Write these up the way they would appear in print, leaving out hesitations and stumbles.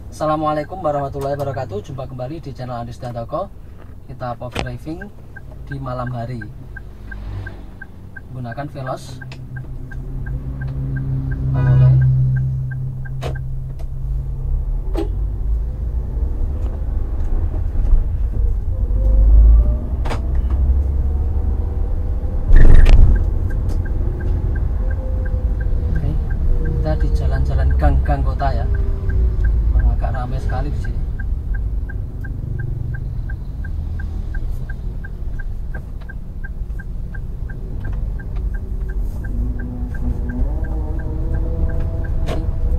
Assalamualaikum warahmatullahi wabarakatuh. Jumpa kembali di channel Andis dan Toko. Kita power driving di malam hari menggunakan Veloz. Mulai. Oke, kita di jalan-jalan gang-gang kota ya. Agak ramai sekali di sini.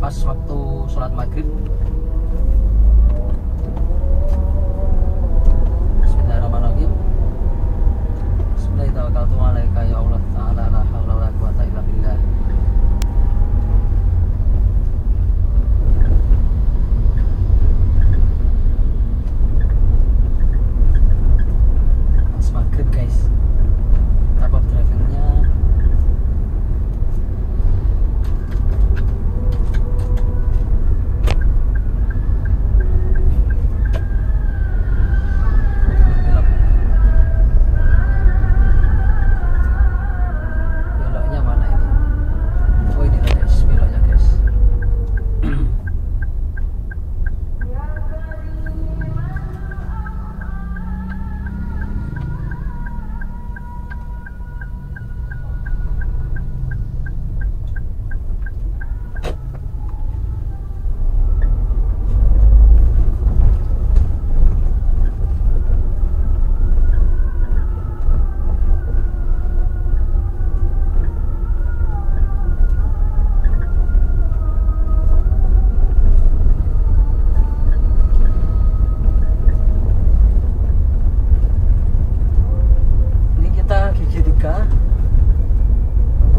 Pas waktu sholat maghrib. Bismillahirrahmanirrahim. Bismillahirrahmanirrahim. Ya Allah Ta'ala la haula wala quwata illa billah.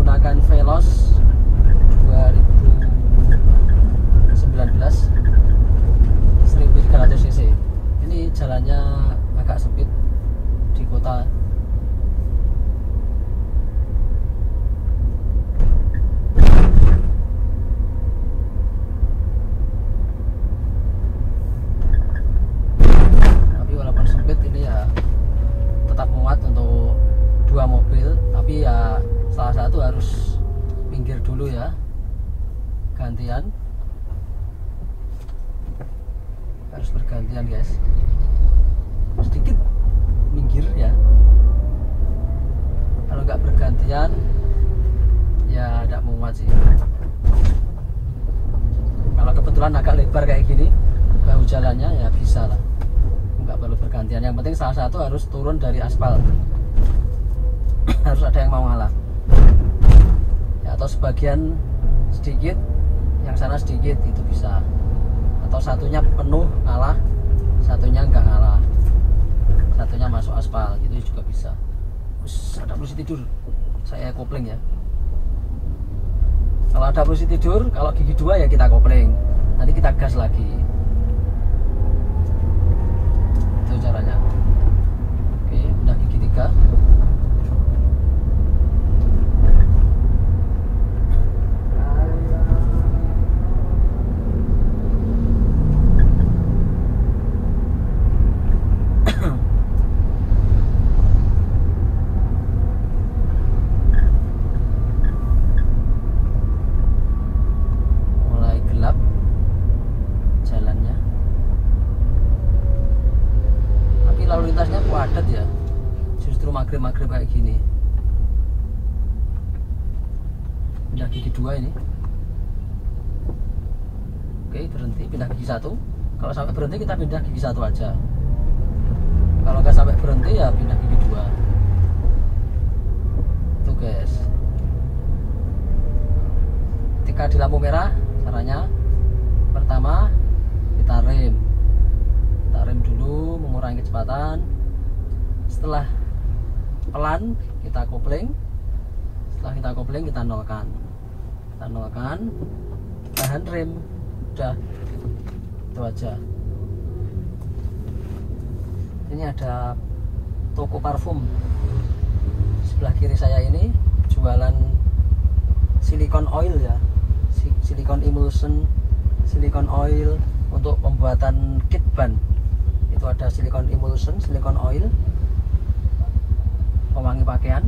Menggunakan Veloz 2019 1300 cc. Ini jalannya agak sempit di kota. Tapi walaupun sempit ini ya tetap muat untuk dua mobil, tapi ya salah satu harus minggir dulu ya, gantian, harus bergantian guys, sedikit minggir ya. Kalau nggak bergantian ya tidak muat sih. Kalau kebetulan agak lebar kayak gini bahu jalannya ya bisa lah, nggak perlu bergantian. Yang penting salah satu harus turun dari aspal. Harus ada yang mau ngalah ya, atau sebagian sedikit, yang sana sedikit, itu bisa. Atau satunya penuh ngalah, satunya enggak ngalah, satunya masuk aspal, itu juga bisa. Terus ada posisi tidur, saya kopling ya. Kalau ada posisi tidur, kalau gigi dua ya kita kopling, nanti kita gas lagi. Itu caranya. Oke, udah gigi 3. Lintasnya padat ya, justru maghrib kayak gini. Pindah gigi 2 ini. Oke, berhenti, pindah gigi 1. Kalau sampai berhenti kita pindah gigi 1 aja. Kalau nggak sampai berhenti ya pindah gigi 2. Tuh guys, ketika di lampu merah, caranya pertama kita rem dulu, mengurangi kecepatan. Setelah pelan kita kopling, setelah kita kopling kita nolkan, tahan rem, udah itu aja. Ini ada toko parfum sebelah kiri saya ini, jualan silikon oil ya, silikon emulsion, silikon oil untuk pembuatan kit ban. Itu ada silikon emulsion, silikon oil, pewangi pakaian.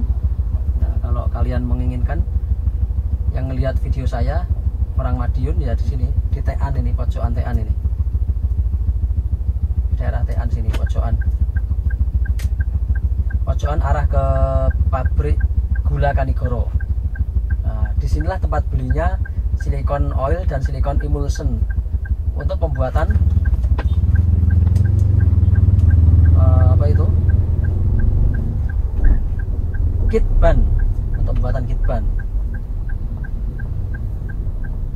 Nah, kalau kalian menginginkan yang ngelihat video saya orang Madiun ya di sini, di Tean ini, pojokan Tean ini, di daerah Tean sini, pojokan arah ke pabrik gula Kanigoro. Nah, disinilah tempat belinya silikon oil dan silikon emulsion untuk pembuatan apa itu, kit ban, untuk pembuatan kit ban.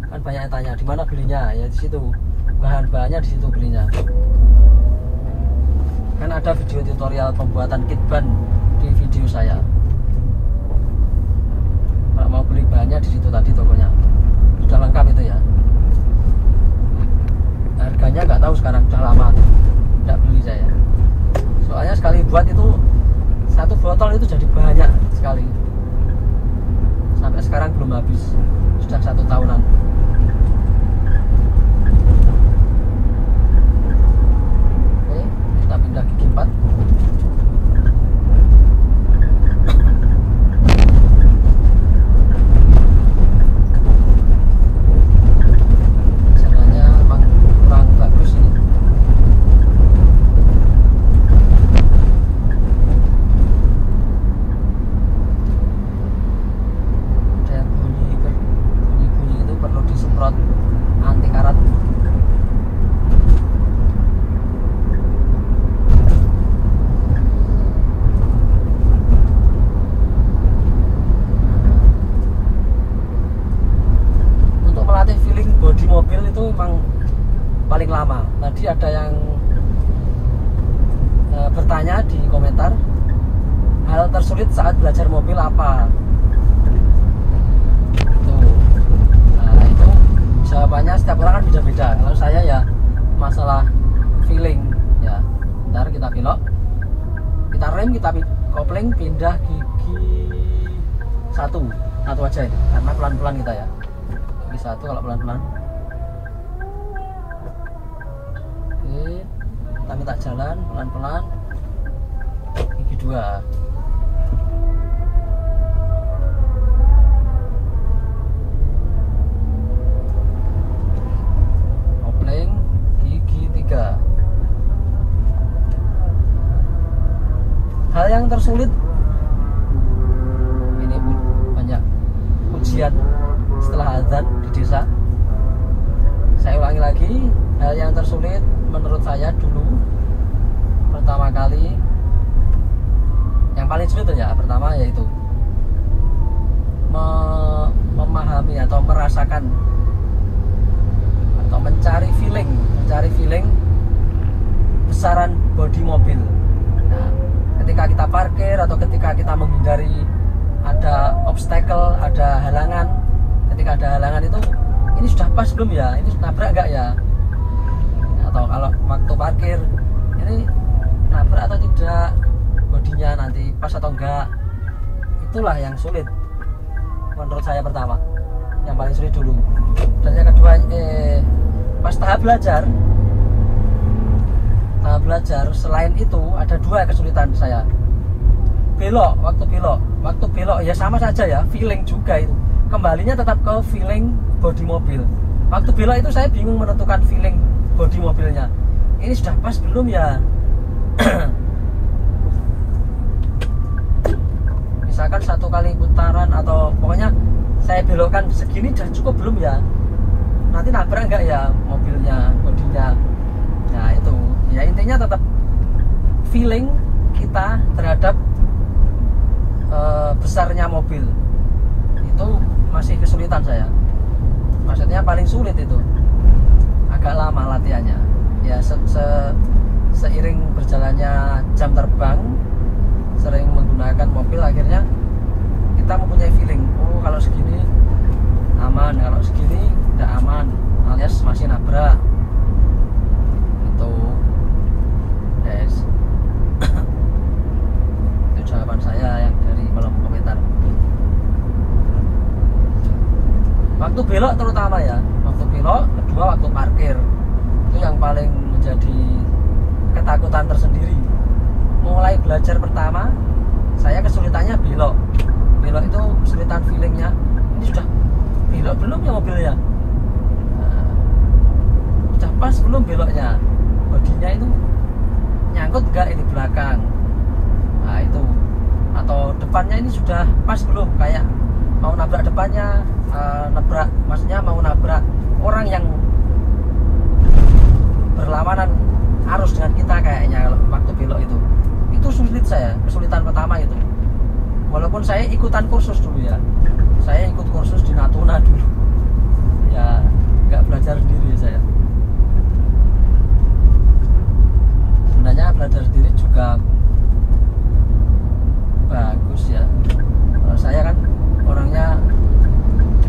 Kan banyak yang tanya di mana belinya, ya di situ, bahan-bahannya di situ belinya. Kan ada video tutorial pembuatan kit ban di video saya. Kalau mau beli bahannya di situ tadi tokonya, sudah lengkap itu ya. Harganya nggak tahu sekarang, sudah lama nggak beli saya. Soalnya sekali buat itu satu botol itu jadi banyak sekali. Sampai sekarang belum habis, sudah 1 tahunan. Oke, kita pindah gigi 4. Mobil itu memang paling lama. Tadi ada yang bertanya di komentar, hal tersulit saat belajar mobil apa? Nah, itu jawabannya setiap orang kan beda-beda. Kalau saya ya masalah feeling ya. Ntar kita belok, kita rem, kita kopling, pindah gigi satu aja ini, karena pelan-pelan kita ya. Gigi 1 kalau pelan-pelan. Kita minta jalan pelan-pelan. Gigi 2. Kopling gigi 3. Hal yang tersulit ini banyak ujian setelah azan di desa. Saya ulangi lagi, hal yang tersulit menurut saya dulu pertama kali, yang paling sulit ya pertama yaitu memahami atau merasakan atau mencari feeling besaran bodi mobil. Nah, ketika kita parkir atau ketika kita menghindari ada obstacle, ada halangan, ketika ada halangan itu, ini sudah pas belum ya, ini nabrak enggak ya, atau kalau waktu parkir ini nabrak atau tidak, bodinya nanti pas atau enggak. Itulah yang sulit menurut saya pertama, yang paling sulit dulu. Dan yang kedua, pas tahap belajar selain itu ada 2 kesulitan saya. Waktu belok ya sama saja ya, feeling juga itu, kembalinya tetap ke feeling bodi mobil. Waktu belok itu saya bingung menentukan feeling bodi mobilnya, ini sudah pas belum ya. Misalkan 1 kali putaran atau pokoknya saya belokkan segini sudah cukup belum ya, nanti nabrak enggak ya mobilnya, bodinya. Nah itu ya, intinya tetap feeling kita terhadap besarnya mobil. Itu masih kesulitan saya, maksudnya paling sulit itu. Agak lama latihannya ya, seiring berjalannya jam terbang, sering menggunakan mobil, akhirnya kita mempunyai feeling, oh kalau segini aman, kalau segini tidak aman, alias masih nabrak. Itu guys. Itu jawaban saya yang dari kolom komentar. Waktu belok terutama ya, waktu belok, kedua waktu parkir, itu yang tersendiri. Mulai belajar pertama saya kesulitannya belok itu kesulitan feelingnya, ini sudah belok belum ya mobilnya, nah, udah pas belum beloknya, bodinya itu nyangkut enggak ini belakang, nah itu, atau depannya ini sudah pas belum, kayak mau nabrak depannya, maksudnya mau nabrak orang yang berlawanan arus dengan kita kayaknya kalau waktu belok itu sulit. Saya kesulitan pertama itu, walaupun saya ikutan kursus dulu ya, saya ikut kursus di Natuna dulu ya, nggak belajar sendiri saya. Sebenarnya belajar sendiri juga bagus ya, kalau saya kan orangnya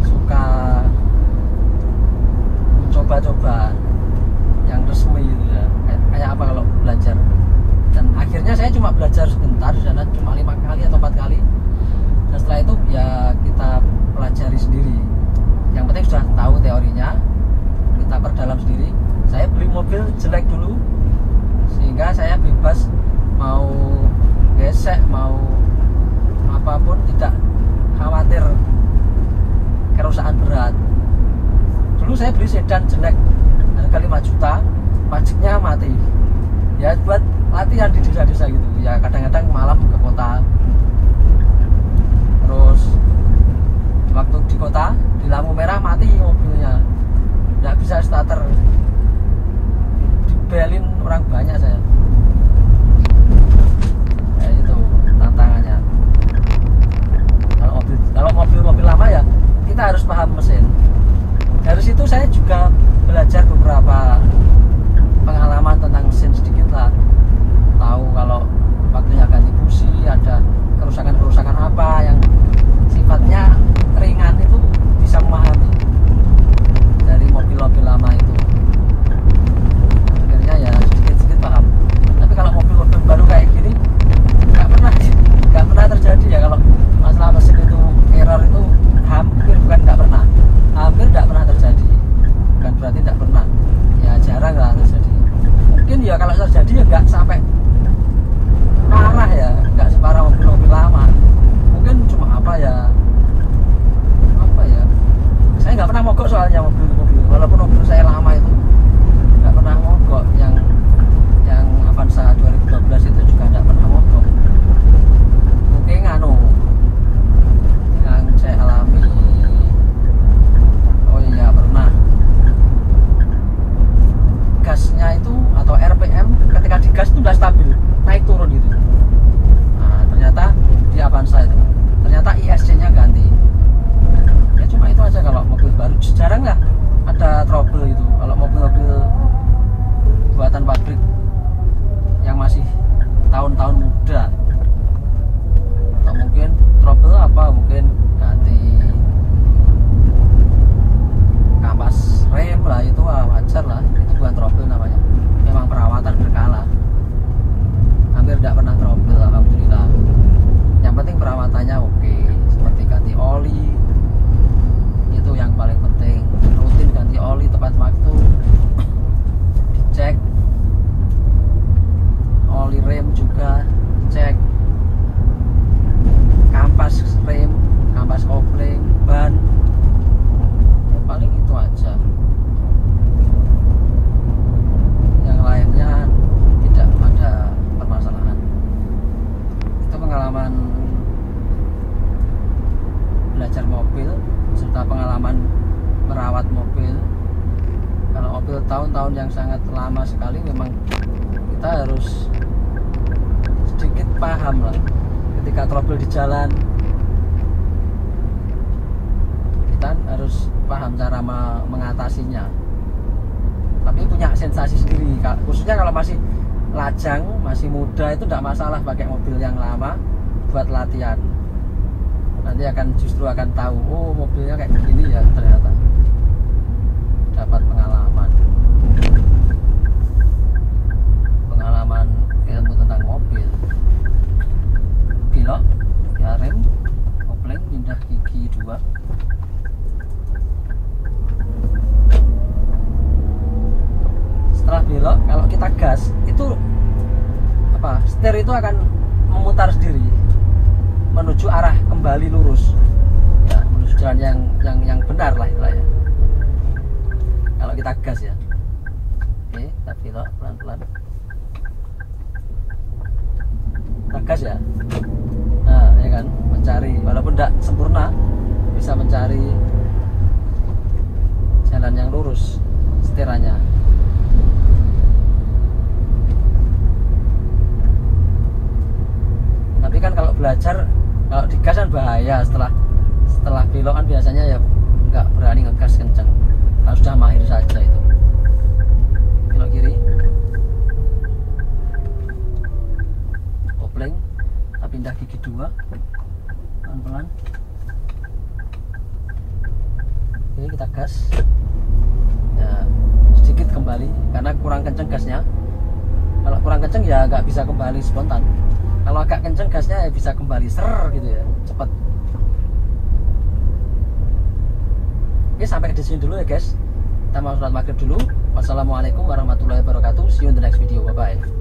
suka mencoba-coba yang resmi gitu ya, kayak apa kalau belajar. Dan akhirnya saya cuma belajar sebentar di sana, cuma 5 kali atau 4 kali, dan setelah itu ya kita pelajari sendiri. Yang penting sudah tahu teorinya, kita perdalam sendiri. Saya beli mobil jelek dulu sehingga saya bebas mau gesek, mau apapun, tidak khawatir kerusakan berat. Dulu saya beli sedan jelek harga 5 juta, pajaknya mati ya, buat latihan di desa-desa gitu ya, kadang-kadang malam ke kota. Terus waktu di kota di lampu merah mati mobilnya, nggak bisa starter, dibelin orang banyak saya. Ya itu tantangannya. Kalau mobil lama ya kita harus paham mesin. Dari situ saya juga belajar beberapa pengalaman tentang mesin sedikit lah, tahu kalau waktunya ganti busi, ada kerusakan-kerusakan apa yang sifatnya ringan, itu bisa memahami dari mobil-mobil lama itu. Akhirnya ya sedikit-sedikit paham. Tapi kalau mobil-mobil baru kayak gini nggak pernah terjadi ya, kalau masalah mesin itu error itu hampir nggak pernah terjadi, bukan berarti nggak pernah ya, jarang lah terjadi. Mungkin ya kalau terjadi ya nggak sampai parah ya, nggak separah mobil-mobil lama, mungkin cuma apa ya, saya nggak pernah mogok soalnya mobil-mobil, walaupun mobil saya lama itu nggak pernah mogok. Yang Avanza 2012 itu juga nggak pernah mogok. Mungkin yang saya alami, oh iya pernah, gasnya itu atau RPM ketika digas itu nggak stabil, naik turun gitu. Nah ternyata di Avanza itu ternyata ISC-nya ganti. Ya cuma itu aja. Kalau mobil baru jarang lah ada trouble itu. Kalau mobil-mobil buatan pabrik yang masih tahun-tahun muda, atau mungkin trouble apa, mungkin ganti kampas rem lah, itu wajar lah, itu bukan trouble namanya, memang perawatan berkala. Hampir tidak pernah trouble alhamdulillah. Yang penting perawatannya oke, seperti ganti oli, itu yang paling penting. Rutin ganti oli tepat waktu, dicek. Oli rem juga cek, kampas rem, kampas kopling, ban, ya paling itu aja. Yang lainnya tidak ada permasalahan. Itu pengalaman belajar mobil serta pengalaman merawat mobil. Kalau mobil tahun-tahun yang sangat lama sekali, memang kita harus sedikit paham lah ketika trouble di jalan. Kita harus paham cara mengatasinya, tapi punya sensasi sendiri. Khususnya kalau masih lajang, masih muda, itu tidak masalah pakai mobil yang lama buat latihan. Nanti justru akan tahu, oh mobilnya kayak begini ya, ternyata dapat pengalaman ilmu tentang mobil. Belok ya, rem, kopling, pindah gigi 2. Setelah belok, kalau kita gas itu setir itu akan memutar sendiri menuju arah kembali lurus, ya, menuju jalan yang benar lah istilahnya. Kalau kita gas ya. Oke, kita belok pelan-pelan. Kita gas ya. Nah, ya kan, mencari walaupun tidak sempurna, bisa mencari jalan yang lurus setirannya. Tapi kan kalau belajar, kalau digas kan bahaya, setelah belok kan biasanya ya nggak berani ngegas kenceng. Kalau sudah mahir saja itu. Belok kiri, kopling, kita pindah gigi 2, pelan-pelan. Oke, kita gas. Ya, sedikit kembali karena kurang kenceng gasnya. Kalau kurang kenceng ya nggak bisa kembali spontan. Kalau agak kenceng gasnya ya bisa kembali ser gitu ya, cepat. Oke, sampai di sini dulu ya guys. Kita mau sholat maghrib dulu. Wassalamualaikum warahmatullahi wabarakatuh. See you in the next video. Bye bye.